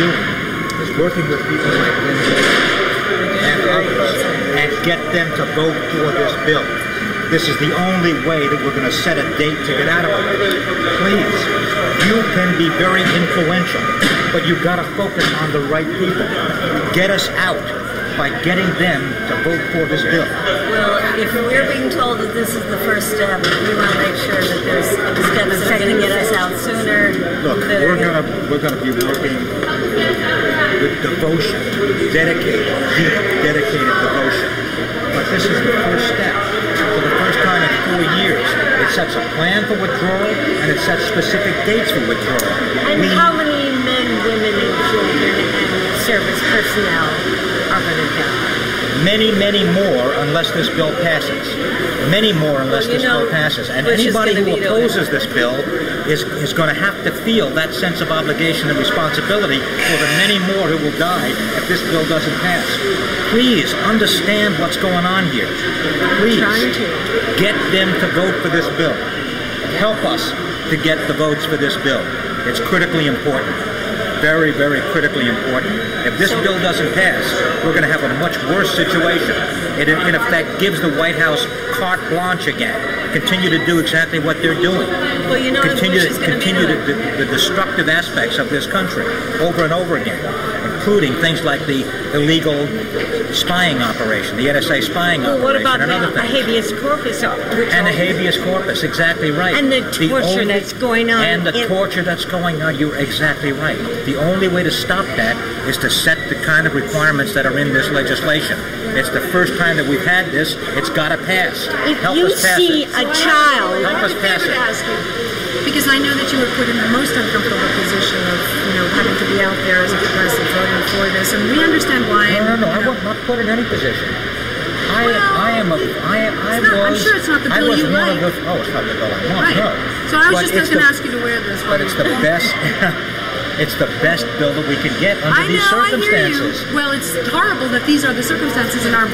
doing is working with people like Lindsay and others and get them to vote for this bill. This is the only way that we're going to set a date to get out of it. Please, you can be very influential, but you've got to focus on the right people. Get us out by getting them to vote for this bill. Well, if we're being told that this is the first step, we want to make sure that there's steps that are going to get us out sooner. Look, we're going to be working with devotion, dedicated, deep, dedicated devotion. But this is the first step. For the first time in 4 years, it sets a plan for withdrawal and it sets specific dates for withdrawal. And how many men, women, and children and service personnel are going to die? Many, many more unless this bill passes. Many more unless this bill passes. And anybody who opposes this bill is going to have to feel that sense of obligation and responsibility for the many more who will die if this bill doesn't pass. Please understand what's going on here. Please get them to vote for this bill. Help us to get the votes for this bill. It's critically important. Very, very critically important. If this bill doesn't pass, we're going to have a much worse situation. It, in effect, gives the White House carte blanche again. Continue to do exactly what they're doing. Well, you know, continue the destructive aspects of this country over and over again, including things like the illegal spying operation, the NSA spying operation, what about and other the things. habeas corpus? And the habeas corpus, exactly right. And the torture that's going on. And the torture that's going on, you're exactly right. The only way to stop that is to set the kind of requirements that are in this legislation. It's the first time that we've had this. It's got to pass. If you see a child... Help us pass it. Because I know that you were put in the most uncomfortable position of, having to be out there as a progressive voting for this, and we understand why. No, I was not put in any position. I'm sure it's not the bill you like. It's not the bill I want. Right. No. So I was just going to ask you to wear this. But it's the best. It's the best bill that we can get under these circumstances. I hear you. Well, it's horrible that these are the circumstances, and our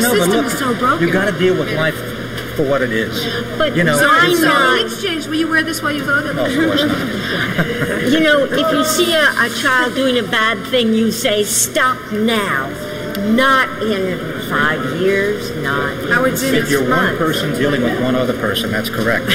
system is so broken. You've got to deal with life for what it is. But so in exchange, will you wear this while you vote? No, of course not. If you see a child doing a bad thing, you say, stop now. Not in 5 years, not in 6 months. If you're one person dealing with one other person, that's correct.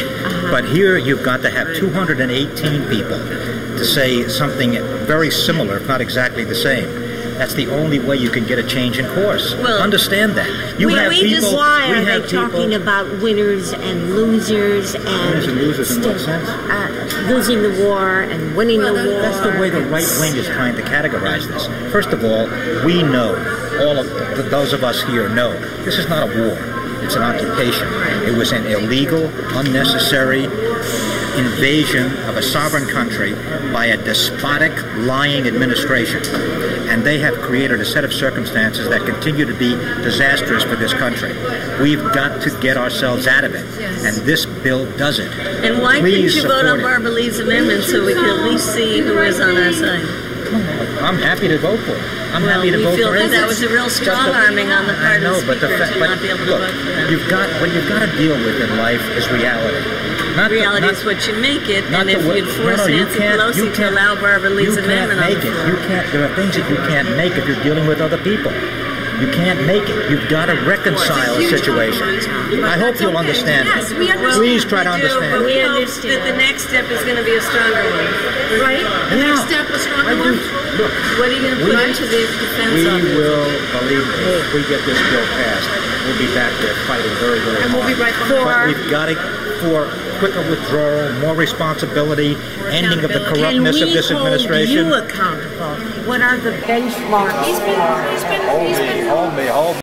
But here you've got to have 218 people to say something very similar, if not exactly the same. That's the only way you can get a change in course. Well, understand that. Why are they talking about winners and losers and... Winners and losers in what sense? Losing the war and winning the war. That's the way the right wing is trying to categorize this. First of all, we know, all of those of us here know, this is not a war. It's an occupation. It was an illegal, unnecessary invasion of a sovereign country by a despotic, lying administration. And they have created a set of circumstances that continue to be disastrous for this country. We've got to get ourselves out of it. And this bill does it. And why couldn't you vote on Barbara Lee's amendment so we could at least see who is on our side? I'm happy to vote for it. I'm happy to vote for it. That was a real strong arming on the part of the speaker to not be able to vote for that. What you've got to deal with in life is reality. Reality is what you make it, and if you'd force Nancy Pelosi to allow Barbara Lee's amendment on the floor. There are things that you can't make if you're dealing with other people. You can't make it. You've got to reconcile a situation. I hope you'll understand. Yes, we understand. Please try to understand. But we hope that the next step is going to be a stronger one. Right? The next step, a stronger one? Look, what are you going to put into the defense of it? We will, believe me, if we get this bill passed, we'll be back there fighting very, very hard. And we'll be right behind. But we've got to, for quicker withdrawal, more responsibility, ending of the corruptness of this administration. Can we hold you accountable? What are the benchmarks? He's been